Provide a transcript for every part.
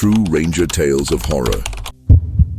True Ranger Tales of Horror.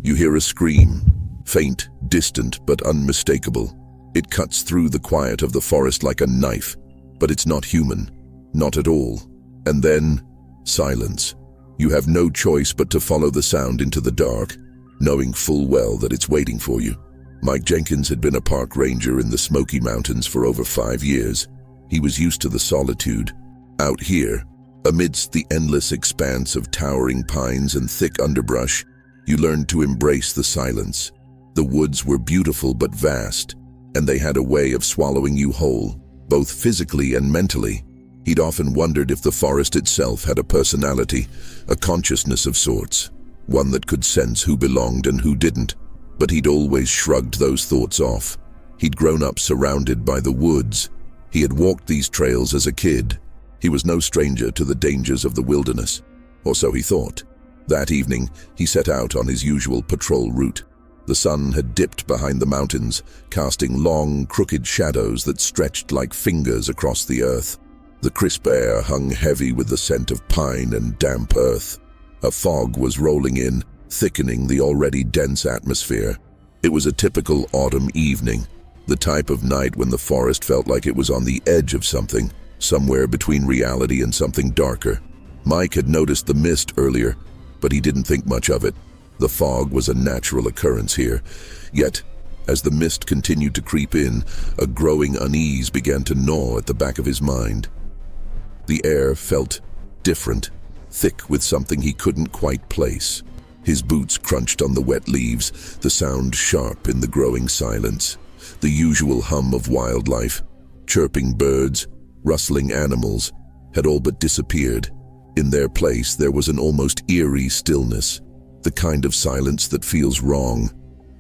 You hear a scream, faint, distant, but unmistakable. It cuts through the quiet of the forest like a knife, but it's not human, not at all. And then, silence. You have no choice but to follow the sound into the dark, knowing full well that it's waiting for you. Mike Jenkins had been a park ranger in the Smoky Mountains for over 5 years. He was used to the solitude. Out here, amidst the endless expanse of towering pines and thick underbrush, you learned to embrace the silence. The woods were beautiful but vast, and they had a way of swallowing you whole, both physically and mentally. He'd often wondered if the forest itself had a personality, a consciousness of sorts, one that could sense who belonged and who didn't. But he'd always shrugged those thoughts off. He'd grown up surrounded by the woods. He had walked these trails as a kid. He was no stranger to the dangers of the wilderness, or so he thought. That evening, he set out on his usual patrol route. The sun had dipped behind the mountains, casting long, crooked shadows that stretched like fingers across the earth. The crisp air hung heavy with the scent of pine and damp earth. A fog was rolling in, thickening the already dense atmosphere. It was a typical autumn evening, the type of night when the forest felt like it was on the edge of something, somewhere between reality and something darker. Mike had noticed the mist earlier, but he didn't think much of it. The fog was a natural occurrence here. Yet, as the mist continued to creep in, a growing unease began to gnaw at the back of his mind. The air felt different, thick with something he couldn't quite place. His boots crunched on the wet leaves, the sound sharp in the growing silence. The usual hum of wildlife, chirping birds, rustling animals, had all but disappeared. In their place, there was an almost eerie stillness, the kind of silence that feels wrong,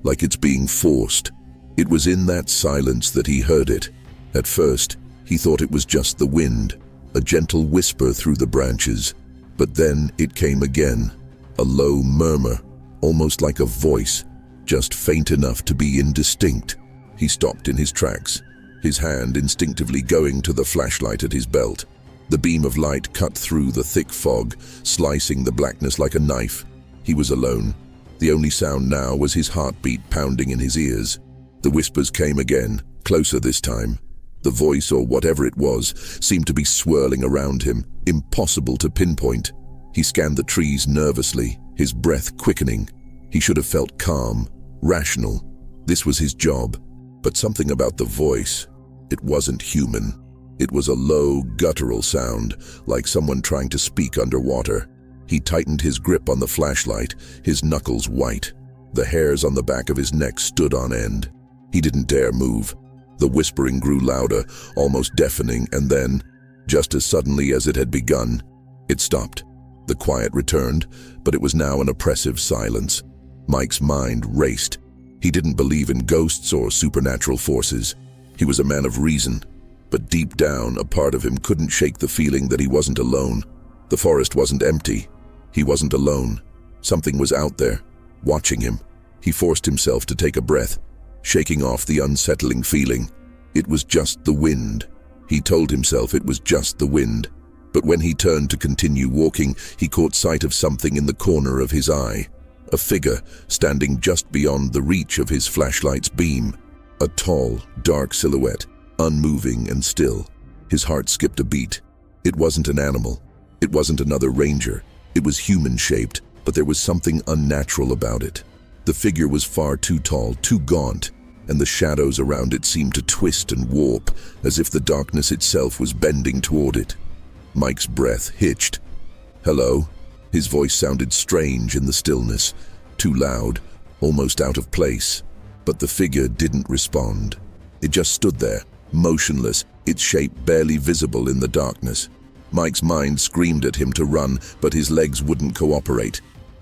like it's being forced. It was in that silence that he heard it. At first, he thought it was just the wind, a gentle whisper through the branches. But then it came again. A low murmur, almost like a voice, just faint enough to be indistinct. He stopped in his tracks, his hand instinctively going to the flashlight at his belt. The beam of light cut through the thick fog, slicing the blackness like a knife. He was alone. The only sound now was his heartbeat pounding in his ears. The whispers came again, closer this time. The voice, or whatever it was, seemed to be swirling around him, impossible to pinpoint. He scanned the trees nervously, his breath quickening. He should have felt calm, rational. This was his job. But something about the voice, it wasn't human. It was a low, guttural sound, like someone trying to speak underwater. He tightened his grip on the flashlight, his knuckles white. The hairs on the back of his neck stood on end. He didn't dare move. The whispering grew louder, almost deafening, and then, just as suddenly as it had begun, it stopped. The quiet returned, but it was now an oppressive silence. Mike's mind raced. He didn't believe in ghosts or supernatural forces. He was a man of reason, but deep down, a part of him couldn't shake the feeling that he wasn't alone. The forest wasn't empty. He wasn't alone. Something was out there, watching him. He forced himself to take a breath, shaking off the unsettling feeling. It was just the wind. He told himself it was just the wind. But when he turned to continue walking, he caught sight of something in the corner of his eye. A figure standing just beyond the reach of his flashlight's beam. A tall, dark silhouette, unmoving and still. His heart skipped a beat. It wasn't an animal. It wasn't another ranger. It was human-shaped, but there was something unnatural about it. The figure was far too tall, too gaunt, and the shadows around it seemed to twist and warp, as if the darkness itself was bending toward it. Mike's breath hitched. "Hello?" His voice sounded strange in the stillness, too loud, almost out of place. But the figure didn't respond. It just stood there, motionless, its shape barely visible in the darkness. Mike's mind screamed at him to run, but his legs wouldn't cooperate.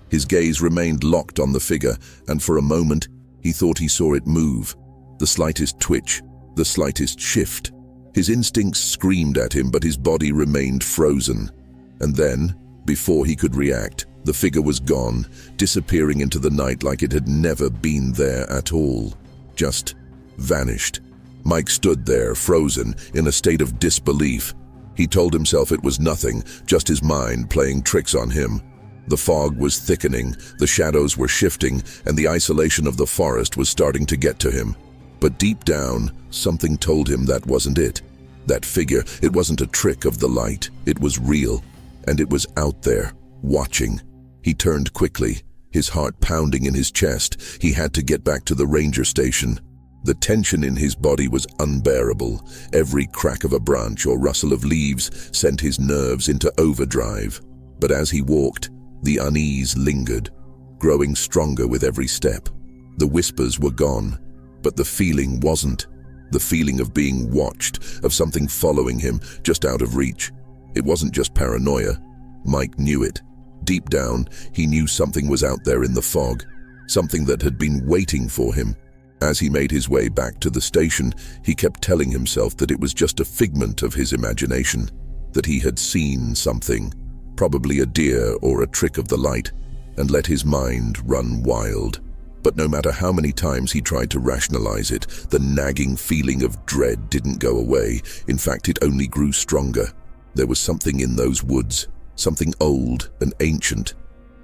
His gaze remained locked on the figure, and for a moment, he thought he saw it move. The slightest twitch, the slightest shift. His instincts screamed at him, but his body remained frozen. And then, before he could react, the figure was gone, disappearing into the night like it had never been there at all. Just vanished. Mike stood there, frozen, in a state of disbelief. He told himself it was nothing, just his mind playing tricks on him. The fog was thickening, the shadows were shifting, and the isolation of the forest was starting to get to him. But deep down, something told him that wasn't it. That figure, it wasn't a trick of the light. It was real, and it was out there, watching. He turned quickly, his heart pounding in his chest. He had to get back to the ranger station. The tension in his body was unbearable. Every crack of a branch or rustle of leaves sent his nerves into overdrive. But as he walked, the unease lingered, growing stronger with every step. The whispers were gone, but the feeling wasn't. The feeling of being watched, of something following him, just out of reach. It wasn't just paranoia. Mike knew it. Deep down, he knew something was out there in the fog, something that had been waiting for him. As he made his way back to the station, he kept telling himself that it was just a figment of his imagination, that he had seen something, probably a deer or a trick of the light, and let his mind run wild. But no matter how many times he tried to rationalize it, the nagging feeling of dread didn't go away. In fact, it only grew stronger. There was something in those woods, something old and ancient,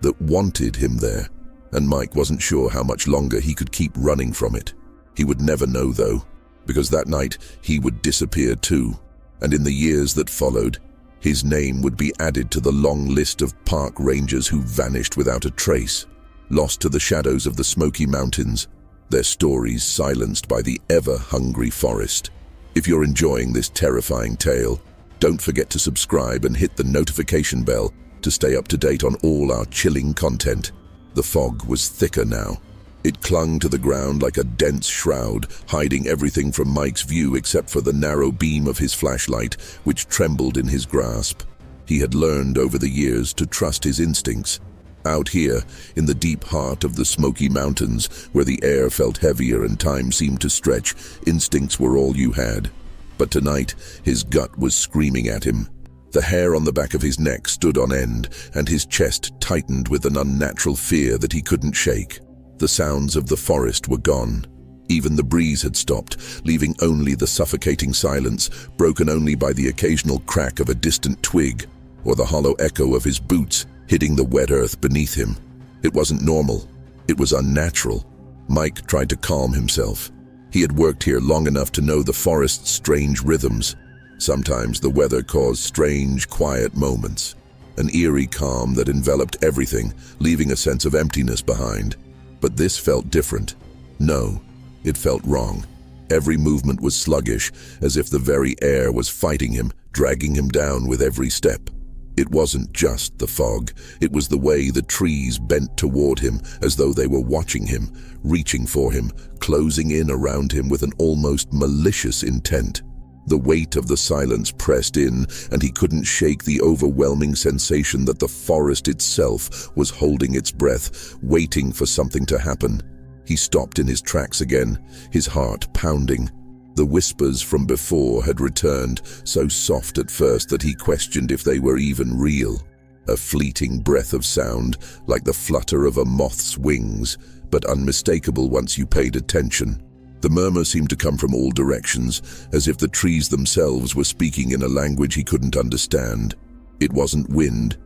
that wanted him there, and Mike wasn't sure how much longer he could keep running from it. He would never know, though, because that night he would disappear too, and in the years that followed, his name would be added to the long list of park rangers who vanished without a trace, lost to the shadows of the Smoky Mountains, their stories silenced by the ever-hungry forest. If you're enjoying this terrifying tale, don't forget to subscribe and hit the notification bell to stay up to date on all our chilling content. The fog was thicker now. It clung to the ground like a dense shroud, hiding everything from Mike's view except for the narrow beam of his flashlight, which trembled in his grasp. He had learned over the years to trust his instincts. Out here, in the deep heart of the Smoky Mountains, where the air felt heavier and time seemed to stretch, instincts were all you had. But tonight, his gut was screaming at him. The hair on the back of his neck stood on end, and his chest tightened with an unnatural fear that he couldn't shake. The sounds of the forest were gone. Even the breeze had stopped, leaving only the suffocating silence, broken only by the occasional crack of a distant twig, or the hollow echo of his boots hitting the wet earth beneath him. It wasn't normal. It was unnatural. Mike tried to calm himself. He had worked here long enough to know the forest's strange rhythms. Sometimes the weather caused strange, quiet moments, an eerie calm that enveloped everything, leaving a sense of emptiness behind. But this felt different. No, it felt wrong. Every movement was sluggish, as if the very air was fighting him, dragging him down with every step. It wasn't just the fog. It was the way the trees bent toward him, as though they were watching him, reaching for him, closing in around him with an almost malicious intent. The weight of the silence pressed in, and he couldn't shake the overwhelming sensation that the forest itself was holding its breath, waiting for something to happen. He stopped in his tracks again, his heart pounding. The whispers from before had returned, so soft at first that he questioned if they were even real. A fleeting breath of sound, like the flutter of a moth's wings, but unmistakable once you paid attention. The murmur seemed to come from all directions, as if the trees themselves were speaking in a language he couldn't understand. It wasn't wind.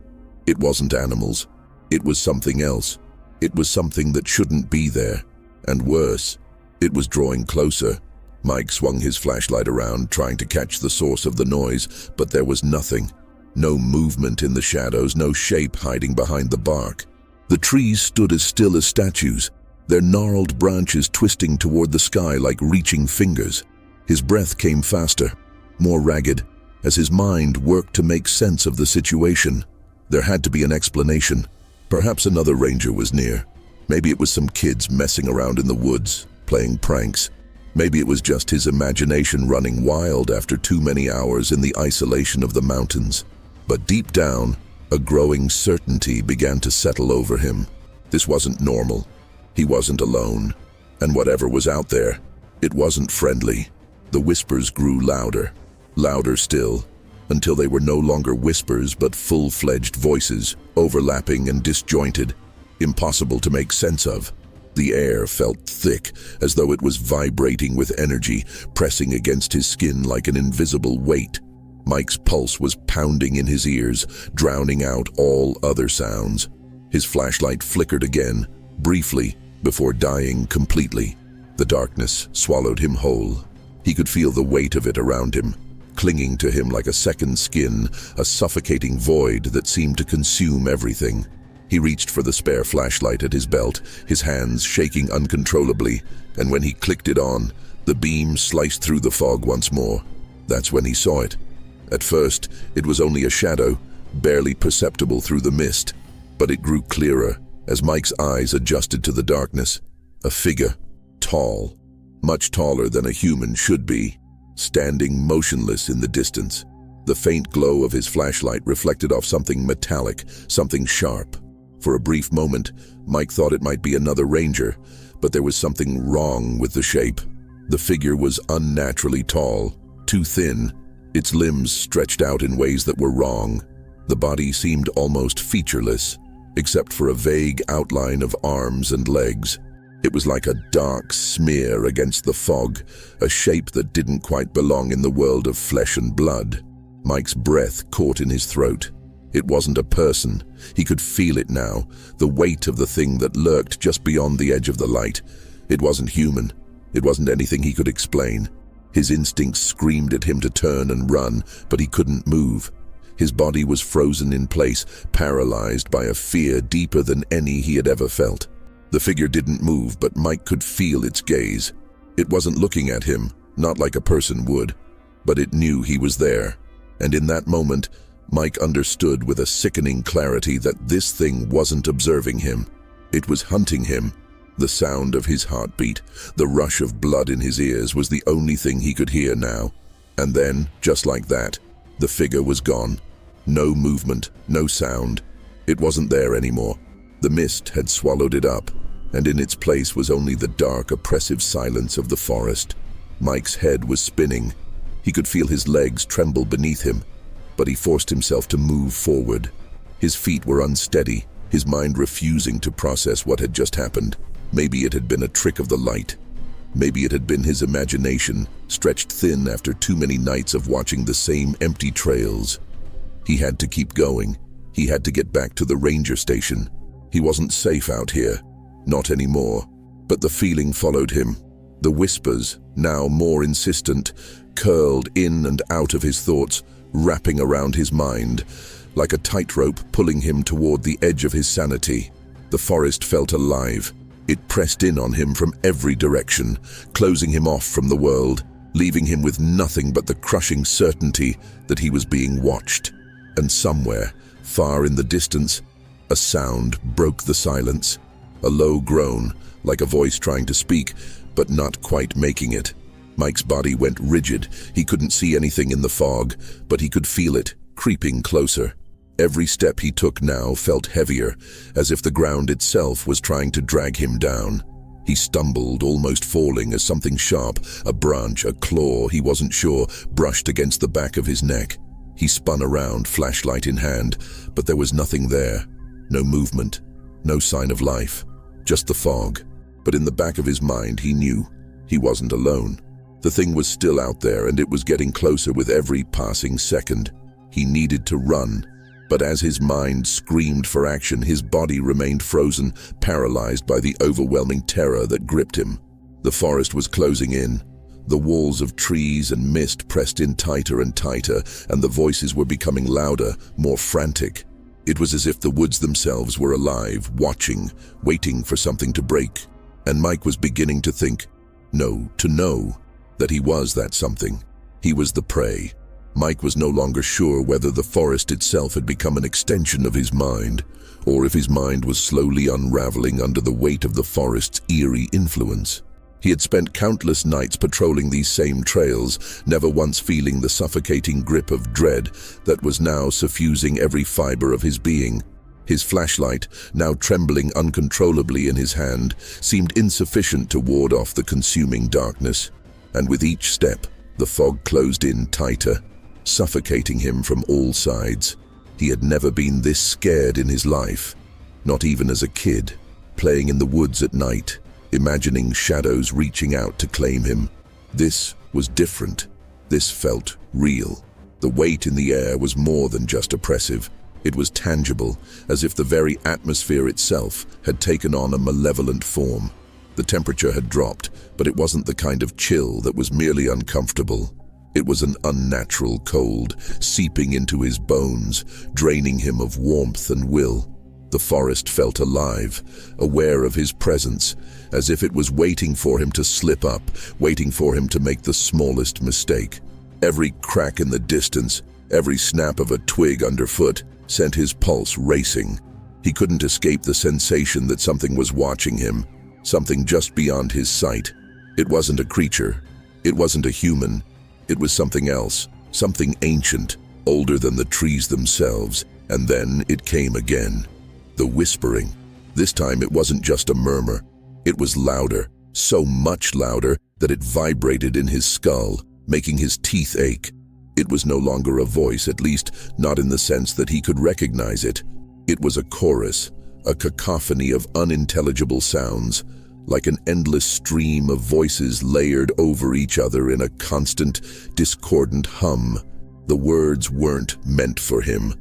It wasn't animals. It was something else. It was something that shouldn't be there. And worse, it was drawing closer. Mike swung his flashlight around, trying to catch the source of the noise, but there was nothing. No movement in the shadows, no shape hiding behind the bark. The trees stood as still as statues, their gnarled branches twisting toward the sky like reaching fingers. His breath came faster, more ragged, as his mind worked to make sense of the situation. There had to be an explanation. Perhaps another ranger was near. Maybe it was some kids messing around in the woods, playing pranks. Maybe it was just his imagination running wild after too many hours in the isolation of the mountains. But deep down, a growing certainty began to settle over him. This wasn't normal. He wasn't alone. And whatever was out there, it wasn't friendly. The whispers grew louder, louder still, until they were no longer whispers but full-fledged voices, overlapping and disjointed, impossible to make sense of. The air felt thick, as though it was vibrating with energy, pressing against his skin like an invisible weight. Mike's pulse was pounding in his ears, drowning out all other sounds. His flashlight flickered again, briefly, before dying completely. The darkness swallowed him whole. He could feel the weight of it around him, clinging to him like a second skin, a suffocating void that seemed to consume everything. He reached for the spare flashlight at his belt, his hands shaking uncontrollably, and when he clicked it on, the beam sliced through the fog once more. That's when he saw it. At first, it was only a shadow, barely perceptible through the mist, but it grew clearer as Mike's eyes adjusted to the darkness. A figure, tall, much taller than a human should be, standing motionless in the distance. The faint glow of his flashlight reflected off something metallic, something sharp. For a brief moment, Mike thought it might be another ranger, but there was something wrong with the shape. The figure was unnaturally tall, too thin. Its limbs stretched out in ways that were wrong. The body seemed almost featureless, except for a vague outline of arms and legs. It was like a dark smear against the fog, a shape that didn't quite belong in the world of flesh and blood. Mike's breath caught in his throat. It wasn't a person. He could feel it now, the weight of the thing that lurked just beyond the edge of the light. It wasn't human. It wasn't anything he could explain. His instincts screamed at him to turn and run, but he couldn't move. His body was frozen in place, paralyzed by a fear deeper than any he had ever felt. The figure didn't move, but Mike could feel its gaze. It wasn't looking at him, not like a person would, but it knew he was there. And in that moment, Mike understood with a sickening clarity that this thing wasn't observing him. It was hunting him. The sound of his heartbeat, the rush of blood in his ears was the only thing he could hear now. And then, just like that, the figure was gone. No movement, no sound. It wasn't there anymore. The mist had swallowed it up, and in its place was only the dark, oppressive silence of the forest. Mike's head was spinning. He could feel his legs tremble beneath him, but he forced himself to move forward. His feet were unsteady, his mind refusing to process what had just happened. Maybe it had been a trick of the light. Maybe it had been his imagination, stretched thin after too many nights of watching the same empty trails. He had to keep going. He had to get back to the ranger station. He wasn't safe out here. Not anymore. But the feeling followed him. The whispers, now more insistent, curled in and out of his thoughts, wrapping around his mind, like a tightrope pulling him toward the edge of his sanity. The forest felt alive. It pressed in on him from every direction, closing him off from the world, leaving him with nothing but the crushing certainty that he was being watched. And somewhere, far in the distance, a sound broke the silence. A low groan, like a voice trying to speak, but not quite making it. Mike's body went rigid. He couldn't see anything in the fog, but he could feel it, creeping closer. Every step he took now felt heavier, as if the ground itself was trying to drag him down. He stumbled, almost falling, as something sharp, a branch, a claw, he wasn't sure, brushed against the back of his neck. He spun around, flashlight in hand, but there was nothing there. No movement, no sign of life, just the fog. But in the back of his mind, he knew he wasn't alone. The thing was still out there, and it was getting closer with every passing second. He needed to run. But as his mind screamed for action, his body remained frozen, paralyzed by the overwhelming terror that gripped him. The forest was closing in. The walls of trees and mist pressed in tighter and tighter, and the voices were becoming louder, more frantic. It was as if the woods themselves were alive, watching, waiting for something to break. And Mike was beginning to think, no, to know, that he was that something. He was the prey. Mike was no longer sure whether the forest itself had become an extension of his mind, or if his mind was slowly unraveling under the weight of the forest's eerie influence. He had spent countless nights patrolling these same trails, never once feeling the suffocating grip of dread that was now suffusing every fiber of his being. His flashlight, now trembling uncontrollably in his hand, seemed insufficient to ward off the consuming darkness. And with each step, the fog closed in tighter, suffocating him from all sides. He had never been this scared in his life, not even as a kid, playing in the woods at night, imagining shadows reaching out to claim him. This was different. This felt real. The weight in the air was more than just oppressive. It was tangible, as if the very atmosphere itself had taken on a malevolent form. The temperature had dropped, but it wasn't the kind of chill that was merely uncomfortable. It was an unnatural cold, seeping into his bones, draining him of warmth and will. The forest felt alive, aware of his presence, as if it was waiting for him to slip up, waiting for him to make the smallest mistake. Every crack in the distance, every snap of a twig underfoot, sent his pulse racing. He couldn't escape the sensation that something was watching him, something just beyond his sight. It wasn't a creature. It wasn't a human. It was something else, something ancient, older than the trees themselves. And then it came again. The whispering. This time it wasn't just a murmur. It was louder, so much louder that it vibrated in his skull, making his teeth ache. It was no longer a voice, at least not in the sense that he could recognize it. It was a chorus, a cacophony of unintelligible sounds, like an endless stream of voices layered over each other in a constant, discordant hum. The words weren't meant for him.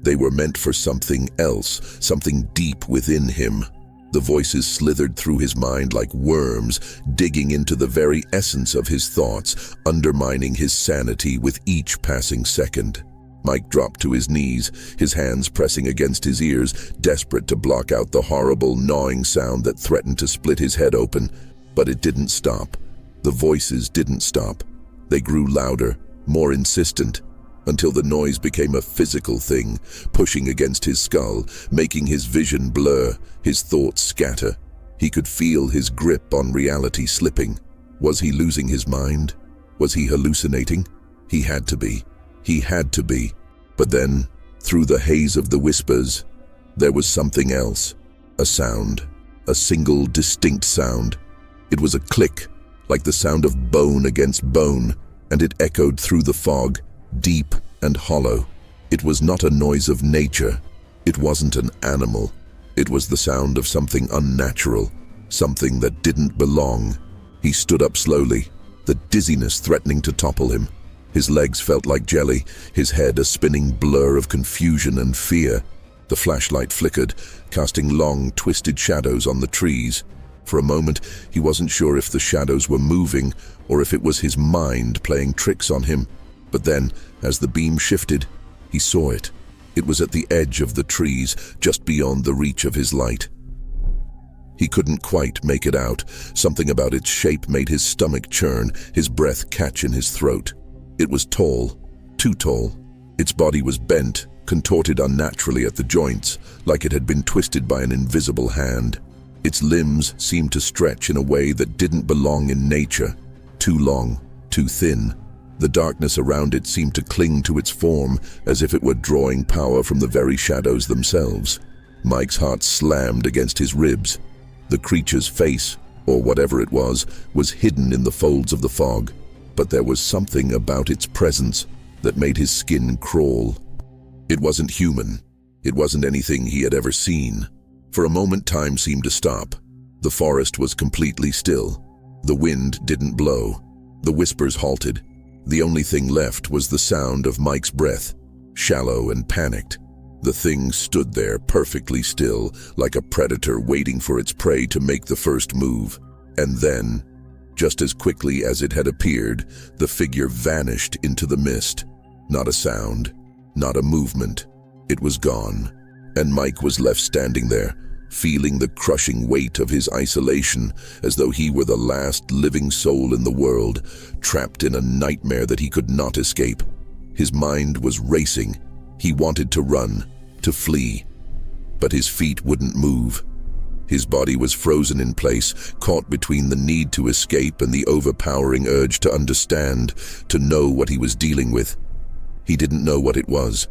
They were meant for something else, something deep within him. The voices slithered through his mind like worms, digging into the very essence of his thoughts, undermining his sanity with each passing second. Mike dropped to his knees, his hands pressing against his ears, desperate to block out the horrible, gnawing sound that threatened to split his head open. But it didn't stop. The voices didn't stop. They grew louder, more insistent, until the noise became a physical thing, pushing against his skull, making his vision blur, his thoughts scatter. He could feel his grip on reality slipping. Was he losing his mind? Was he hallucinating? He had to be. He had to be. But then, through the haze of the whispers, there was something else. A sound. A single, distinct sound. It was a click, like the sound of bone against bone, and it echoed through the fog, deep and hollow. It was not a noise of nature. It wasn't an animal. It was the sound of something unnatural, something that didn't belong. He stood up slowly, the dizziness threatening to topple him. His legs felt like jelly, his head a spinning blur of confusion and fear. The flashlight flickered, casting long, twisted shadows on the trees. For a moment, he wasn't sure if the shadows were moving or if it was his mind playing tricks on him. But then, as the beam shifted, he saw it. It was at the edge of the trees, just beyond the reach of his light. He couldn't quite make it out. Something about its shape made his stomach churn, his breath catch in his throat. It was tall, too tall. Its body was bent, contorted unnaturally at the joints, like it had been twisted by an invisible hand. Its limbs seemed to stretch in a way that didn't belong in nature. Too long, too thin. The darkness around it seemed to cling to its form, as if it were drawing power from the very shadows themselves. Mike's heart slammed against his ribs. The creature's face, or whatever it was hidden in the folds of the fog. But there was something about its presence that made his skin crawl. It wasn't human. It wasn't anything he had ever seen. For a moment, time seemed to stop. The forest was completely still. The wind didn't blow. The whispers halted. The only thing left was the sound of Mike's breath, shallow and panicked. The thing stood there perfectly still, like a predator waiting for its prey to make the first move. And then, just as quickly as it had appeared, the figure vanished into the mist. Not a sound, not a movement. It was gone, and Mike was left standing there, feeling the crushing weight of his isolation, as though he were the last living soul in the world, trapped in a nightmare that he could not escape. His mind was racing. He wanted to run, to flee, but his feet wouldn't move. His body was frozen in place, caught between the need to escape and the overpowering urge to understand, to know what he was dealing with. He didn't know what it was.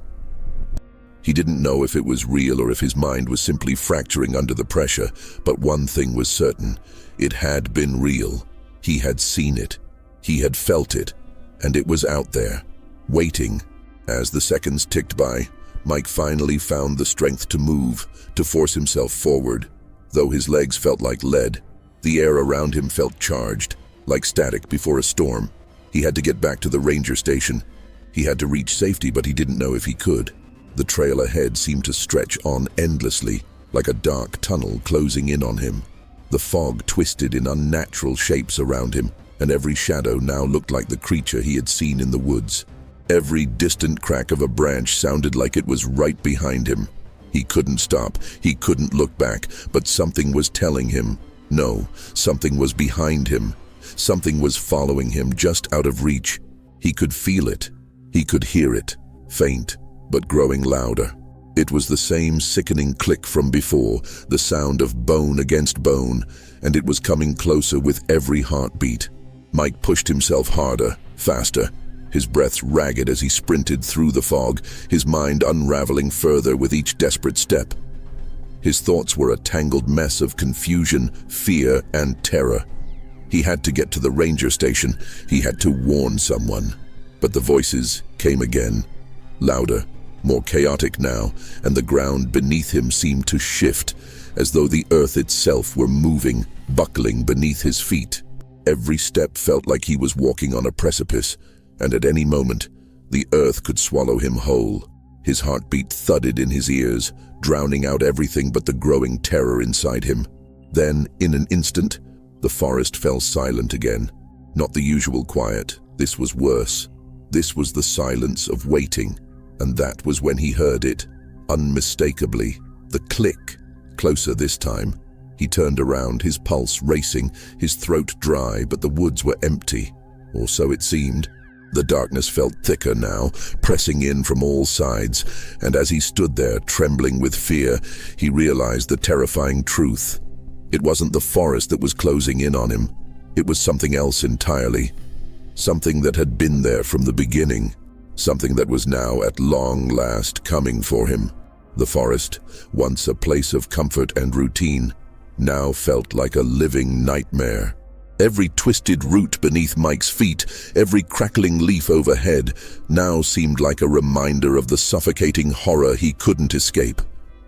He didn't know if it was real or if his mind was simply fracturing under the pressure, but one thing was certain. It had been real. He had seen it. He had felt it. And it was out there, waiting. As the seconds ticked by, Mike finally found the strength to move, to force himself forward. Though his legs felt like lead, the air around him felt charged, like static before a storm. He had to get back to the ranger station. He had to reach safety, but he didn't know if he could. The trail ahead seemed to stretch on endlessly, like a dark tunnel closing in on him. The fog twisted in unnatural shapes around him, and every shadow now looked like the creature he had seen in the woods. Every distant crack of a branch sounded like it was right behind him. He couldn't stop, he couldn't look back, but something was telling him. No, something was behind him. Something was following him just out of reach. He could feel it. He could hear it, faint, but growing louder. It was the same sickening click from before, the sound of bone against bone, and it was coming closer with every heartbeat. Mike pushed himself harder, faster, his breath ragged as he sprinted through the fog, his mind unraveling further with each desperate step. His thoughts were a tangled mess of confusion, fear, and terror. He had to get to the ranger station. He had to warn someone. But the voices came again, louder, more chaotic now, and the ground beneath him seemed to shift, as though the earth itself were moving, buckling beneath his feet. Every step felt like he was walking on a precipice, and at any moment, the earth could swallow him whole. His heartbeat thudded in his ears, drowning out everything but the growing terror inside him. Then, in an instant, the forest fell silent again. Not the usual quiet. This was worse. This was the silence of waiting, and that was when he heard it, unmistakably. The click, closer this time. He turned around, his pulse racing, his throat dry, but the woods were empty, or so it seemed. The darkness felt thicker now, pressing in from all sides, and as he stood there, trembling with fear, he realized the terrifying truth. It wasn't the forest that was closing in on him. It was something else entirely. Something that had been there from the beginning. Something that was now at long last coming for him. The forest, once a place of comfort and routine, now felt like a living nightmare. Every twisted root beneath Mike's feet, every crackling leaf overhead, now seemed like a reminder of the suffocating horror he couldn't escape.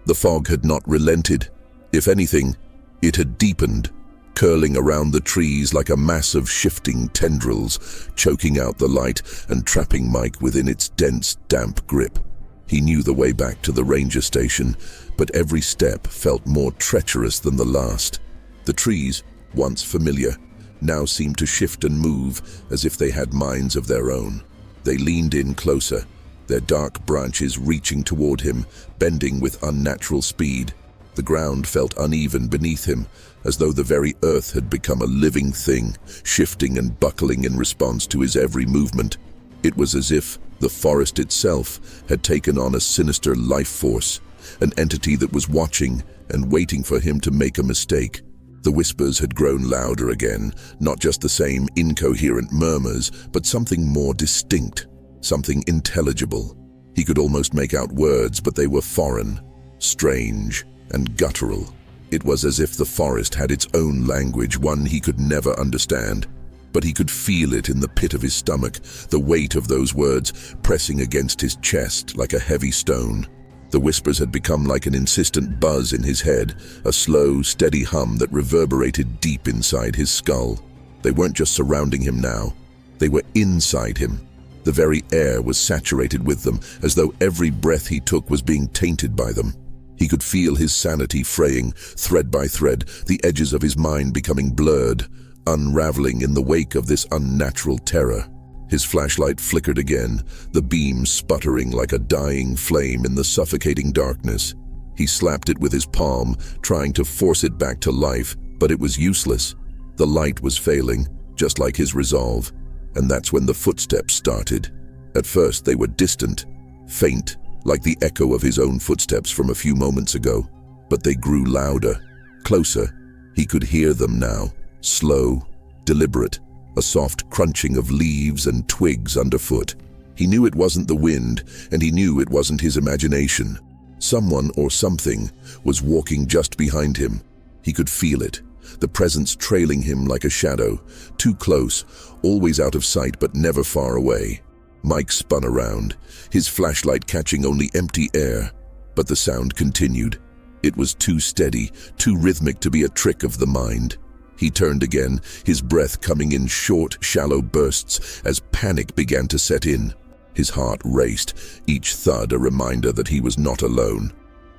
The fog had not relented. If anything, it had deepened, curling around the trees like a mass of shifting tendrils, choking out the light and trapping Mike within its dense, damp grip. He knew the way back to the ranger station, but every step felt more treacherous than the last. The trees, once familiar, now seemed to shift and move as if they had minds of their own. They leaned in closer, their dark branches reaching toward him, bending with unnatural speed. The ground felt uneven beneath him, as though the very earth had become a living thing, shifting and buckling in response to his every movement. It was as if the forest itself had taken on a sinister life force, an entity that was watching and waiting for him to make a mistake. The whispers had grown louder again, not just the same incoherent murmurs, but something more distinct, something intelligible. He could almost make out words, but they were foreign, strange, and guttural. It was as if the forest had its own language, one he could never understand. But he could feel it in the pit of his stomach, the weight of those words pressing against his chest like a heavy stone. The whispers had become like an insistent buzz in his head, a slow, steady hum that reverberated deep inside his skull. They weren't just surrounding him now. They were inside him. The very air was saturated with them, as though every breath he took was being tainted by them. He could feel his sanity fraying, thread by thread, the edges of his mind becoming blurred, unraveling in the wake of this unnatural terror. His flashlight flickered again, the beam sputtering like a dying flame in the suffocating darkness. He slapped it with his palm, trying to force it back to life, but it was useless. The light was failing, just like his resolve, and that's when the footsteps started. At first they were distant, faint, like the echo of his own footsteps from a few moments ago, but they grew louder, closer. He could hear them now, slow, deliberate, a soft crunching of leaves and twigs underfoot. He knew it wasn't the wind, and he knew it wasn't his imagination. Someone or something was walking just behind him. He could feel it, the presence trailing him like a shadow, too close, always out of sight but never far away. Mike spun around, his flashlight catching only empty air, but the sound continued. It was too steady, too rhythmic to be a trick of the mind. He turned again, his breath coming in short, shallow bursts as panic began to set in. His heart raced, each thud a reminder that he was not alone.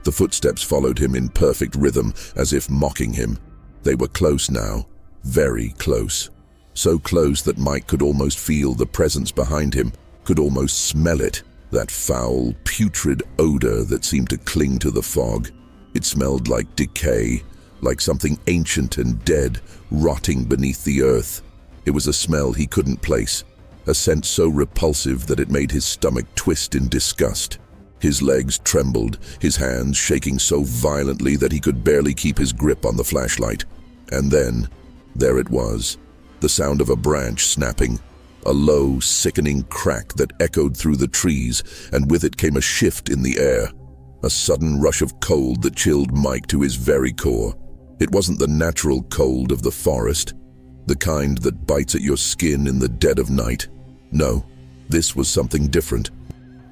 The footsteps followed him in perfect rhythm, as if mocking him. They were close now, very close. So close that Mike could almost feel the presence behind him, could almost smell it, that foul, putrid odor that seemed to cling to the fog. It smelled like decay, like something ancient and dead, rotting beneath the earth. It was a smell he couldn't place, a scent so repulsive that it made his stomach twist in disgust. His legs trembled, his hands shaking so violently that he could barely keep his grip on the flashlight. And then, there it was, the sound of a branch snapping, a low, sickening crack that echoed through the trees, and with it came a shift in the air, a sudden rush of cold that chilled Mike to his very core. It wasn't the natural cold of the forest, the kind that bites at your skin in the dead of night. No, this was something different.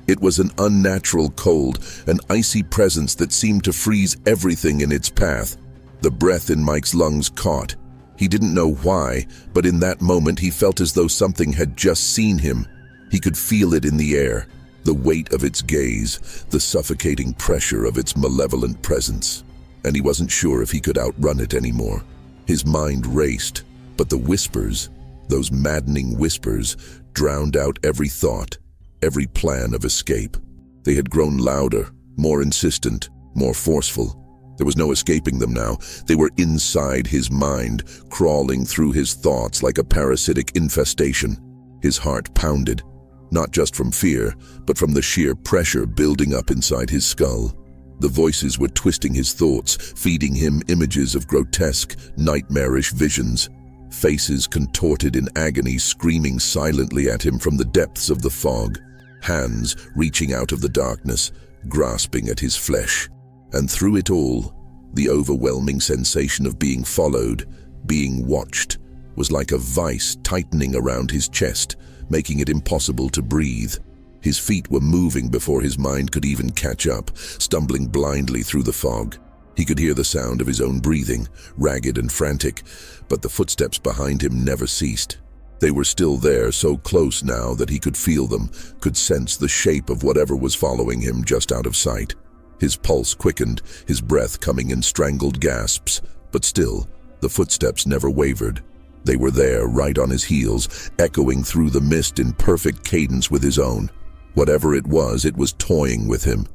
It was an unnatural cold, an icy presence that seemed to freeze everything in its path. The breath in Mike's lungs caught. He didn't know why, but in that moment he felt as though something had just seen him. He could feel it in the air, the weight of its gaze, the suffocating pressure of its malevolent presence. And he wasn't sure if he could outrun it anymore. His mind raced, but the whispers, those maddening whispers, drowned out every thought, every plan of escape. They had grown louder, more insistent, more forceful. There was no escaping them now. They were inside his mind, crawling through his thoughts like a parasitic infestation. His heart pounded, not just from fear, but from the sheer pressure building up inside his skull. The voices were twisting his thoughts, feeding him images of grotesque, nightmarish visions. Faces contorted in agony, screaming silently at him from the depths of the fog. Hands reaching out of the darkness, grasping at his flesh. And through it all, the overwhelming sensation of being followed, being watched, was like a vice tightening around his chest, making it impossible to breathe. His feet were moving before his mind could even catch up, stumbling blindly through the fog. He could hear the sound of his own breathing, ragged and frantic, but the footsteps behind him never ceased. They were still there, so close now that he could feel them, could sense the shape of whatever was following him just out of sight. His pulse quickened, his breath coming in strangled gasps, but still, the footsteps never wavered. They were there, right on his heels, echoing through the mist in perfect cadence with his own. Whatever it was toying with him.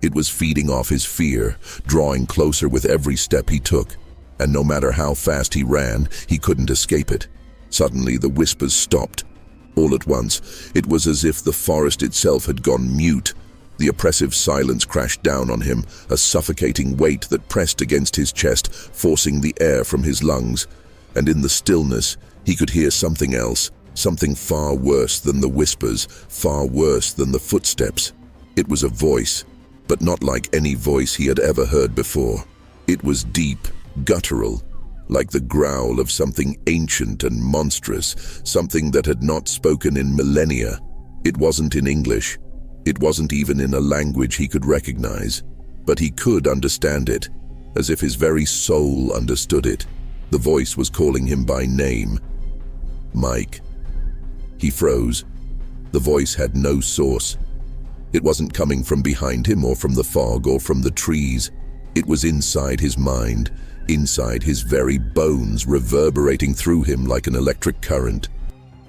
It was feeding off his fear, drawing closer with every step he took. And no matter how fast he ran, he couldn't escape it. Suddenly, the whispers stopped. All at once, it was as if the forest itself had gone mute. The oppressive silence crashed down on him, a suffocating weight that pressed against his chest, forcing the air from his lungs. And in the stillness, he could hear something else, something far worse than the whispers, far worse than the footsteps. It was a voice, but not like any voice he had ever heard before. It was deep, guttural, like the growl of something ancient and monstrous, something that had not spoken in millennia. It wasn't in English. It wasn't even in a language he could recognize, but he could understand it, as if his very soul understood it. The voice was calling him by name. Mike. He froze. The voice had no source. It wasn't coming from behind him or from the fog or from the trees. It was inside his mind, inside his very bones, reverberating through him like an electric current.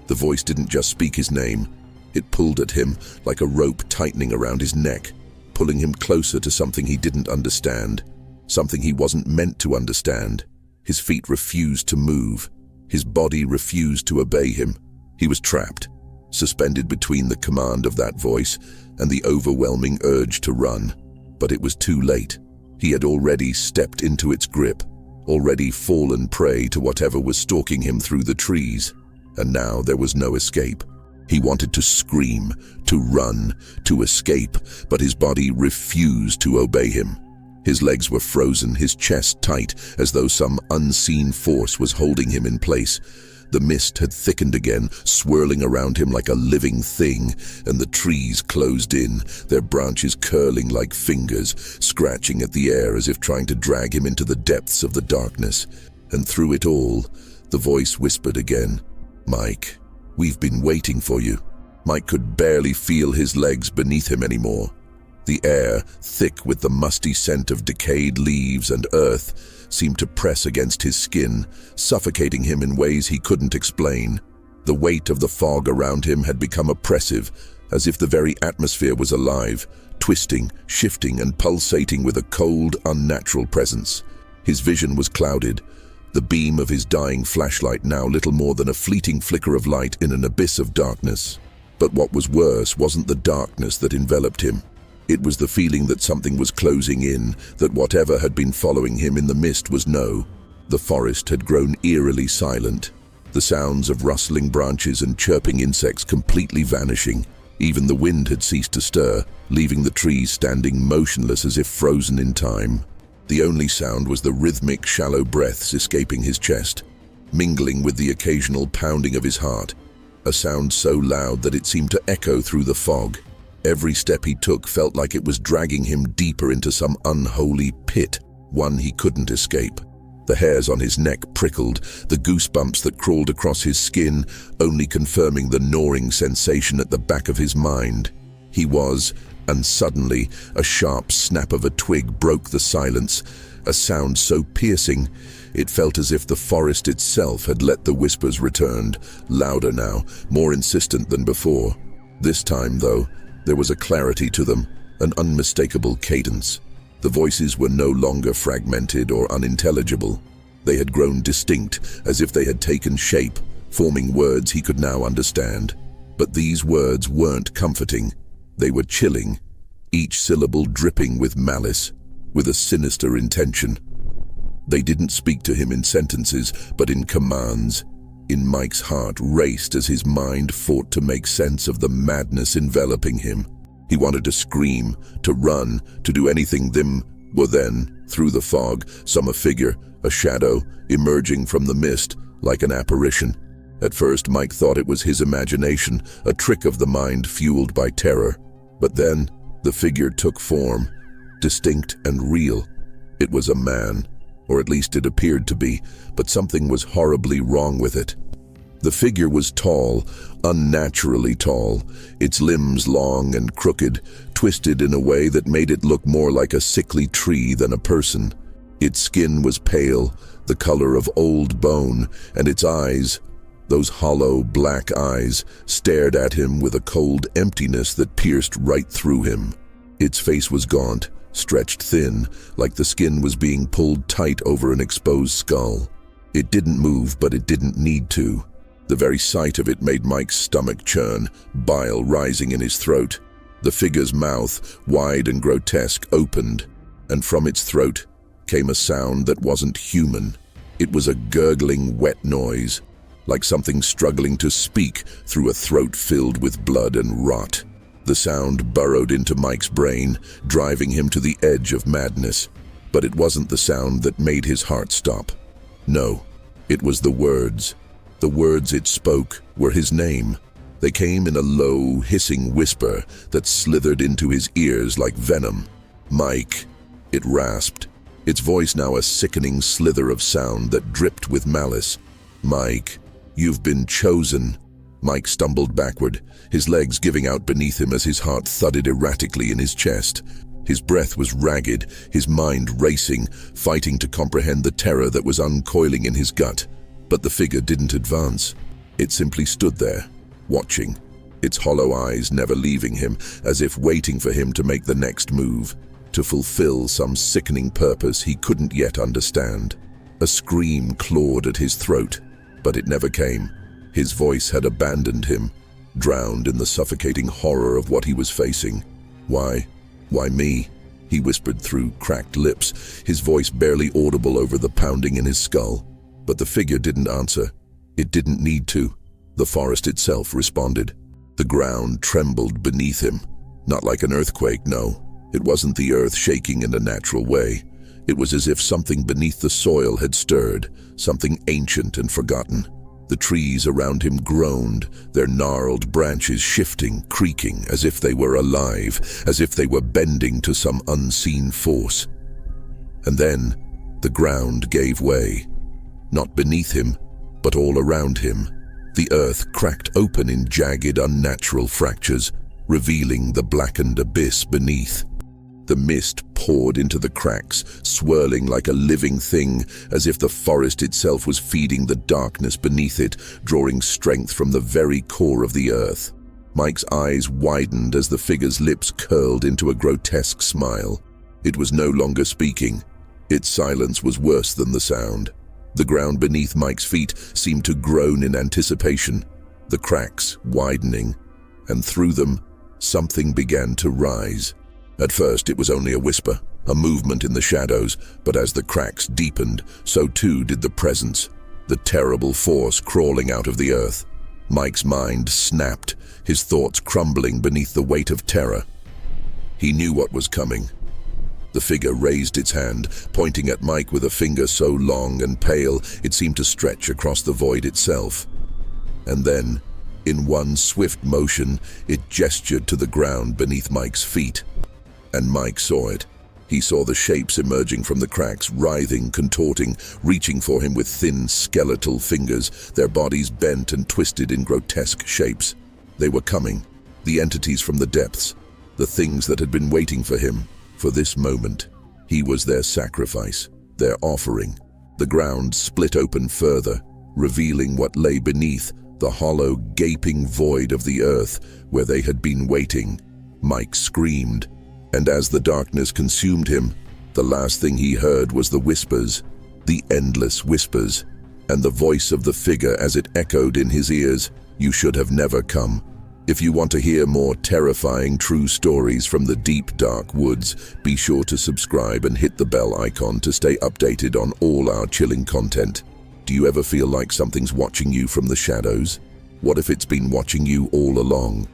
The voice didn't just speak his name. It pulled at him like a rope tightening around his neck, pulling him closer to something he didn't understand, something he wasn't meant to understand. His feet refused to move. His body refused to obey him. He was trapped, suspended between the command of that voice and the overwhelming urge to run. But it was too late. He had already stepped into its grip, already fallen prey to whatever was stalking him through the trees, and now there was no escape. He wanted to scream, to run, to escape, but his body refused to obey him. His legs were frozen, his chest tight, as though some unseen force was holding him in place. The mist had thickened again, swirling around him like a living thing, and the trees closed in, their branches curling like fingers, scratching at the air as if trying to drag him into the depths of the darkness. And through it all, the voice whispered again, "Mike, we've been waiting for you." Mike could barely feel his legs beneath him anymore. The air, thick with the musty scent of decayed leaves and earth, seemed to press against his skin, suffocating him in ways he couldn't explain. The weight of the fog around him had become oppressive, as if the very atmosphere was alive, twisting, shifting, and pulsating with a cold, unnatural presence. His vision was clouded, the beam of his dying flashlight now little more than a fleeting flicker of light in an abyss of darkness. But what was worse wasn't the darkness that enveloped him. It was the feeling that something was closing in, that whatever had been following him in the mist was the forest had grown eerily silent, the sounds of rustling branches and chirping insects completely vanishing. Even the wind had ceased to stir, leaving the trees standing motionless as if frozen in time. The only sound was the rhythmic, shallow breaths escaping his chest, mingling with the occasional pounding of his heart, a sound so loud that it seemed to echo through the fog. Every step he took felt like it was dragging him deeper into some unholy pit, one he couldn't escape. The hairs on his neck prickled, the goosebumps that crawled across his skin only confirming the gnawing sensation at the back of his mind. And suddenly, a sharp snap of a twig broke the silence, a sound so piercing, it felt as if the forest itself had let the whispers return, louder now, more insistent than before. This time, though, there was a clarity to them, an unmistakable cadence. The voices were no longer fragmented or unintelligible. They had grown distinct, as if they had taken shape, forming words he could now understand. But these words weren't comforting. They were chilling, each syllable dripping with malice, with a sinister intention. They didn't speak to him in sentences, but in commands. Mike's heart raced as his mind fought to make sense of the madness enveloping him. He wanted to scream, to run, to do anything. Then, through the fog, a figure, a shadow, emerging from the mist, like an apparition. At first, Mike thought it was his imagination, a trick of the mind fueled by terror. But then, the figure took form, distinct and real. It was a man, or at least it appeared to be, but something was horribly wrong with it. The figure was tall, unnaturally tall, its limbs long and crooked, twisted in a way that made it look more like a sickly tree than a person. Its skin was pale, the color of old bone, and its eyes, those hollow, black eyes, stared at him with a cold emptiness that pierced right through him. Its face was gaunt, stretched thin, like the skin was being pulled tight over an exposed skull. It didn't move, but it didn't need to. The very sight of it made Mike's stomach churn, bile rising in his throat. The figure's mouth, wide and grotesque, opened, and from its throat came a sound that wasn't human. It was a gurgling, wet noise, like something struggling to speak through a throat filled with blood and rot. The sound burrowed into Mike's brain, driving him to the edge of madness. But it wasn't the sound that made his heart stop. No, it was the words. The words it spoke were his name. They came in a low, hissing whisper that slithered into his ears like venom. "Mike," it rasped, its voice now a sickening slither of sound that dripped with malice. "Mike, you've been chosen." Mike stumbled backward, his legs giving out beneath him as his heart thudded erratically in his chest. His breath was ragged, his mind racing, fighting to comprehend the terror that was uncoiling in his gut. But the figure didn't advance. It simply stood there, watching, its hollow eyes never leaving him, as if waiting for him to make the next move, to fulfill some sickening purpose he couldn't yet understand. A scream clawed at his throat, but it never came. His voice had abandoned him, drowned in the suffocating horror of what he was facing. Why me?" he whispered through cracked lips, his voice barely audible over the pounding in his skull. But the figure didn't answer. It didn't need to. The forest itself responded. The ground trembled beneath him. Not like an earthquake, no. It wasn't the earth shaking in a natural way. It was as if something beneath the soil had stirred, something ancient and forgotten. The trees around him groaned, their gnarled branches shifting, creaking, as if they were alive, as if they were bending to some unseen force. And then, the ground gave way. Not beneath him, but all around him. The earth cracked open in jagged, unnatural fractures, revealing the blackened abyss beneath. The mist poured into the cracks, swirling like a living thing, as if the forest itself was feeding the darkness beneath it, drawing strength from the very core of the earth. Mike's eyes widened as the figure's lips curled into a grotesque smile. It was no longer speaking. Its silence was worse than the sound. The ground beneath Mike's feet seemed to groan in anticipation, the cracks widening, and through them, something began to rise. At first, it was only a whisper, a movement in the shadows, but as the cracks deepened, so too did the presence, the terrible force crawling out of the earth. Mike's mind snapped, his thoughts crumbling beneath the weight of terror. He knew what was coming. The figure raised its hand, pointing at Mike with a finger so long and pale it seemed to stretch across the void itself. And then, in one swift motion, it gestured to the ground beneath Mike's feet. And Mike saw it. He saw the shapes emerging from the cracks, writhing, contorting, reaching for him with thin, skeletal fingers, their bodies bent and twisted in grotesque shapes. They were coming, the entities from the depths, the things that had been waiting for him, for this moment. He was their sacrifice, their offering. The ground split open further, revealing what lay beneath, the hollow, gaping void of the earth where they had been waiting. Mike screamed. And as the darkness consumed him, the last thing he heard was the whispers, the endless whispers, and the voice of the figure as it echoed in his ears, "You should have never come." If you want to hear more terrifying true stories from the deep, dark woods, be sure to subscribe and hit the bell icon to stay updated on all our chilling content. Do you ever feel like something's watching you from the shadows? What if it's been watching you all along?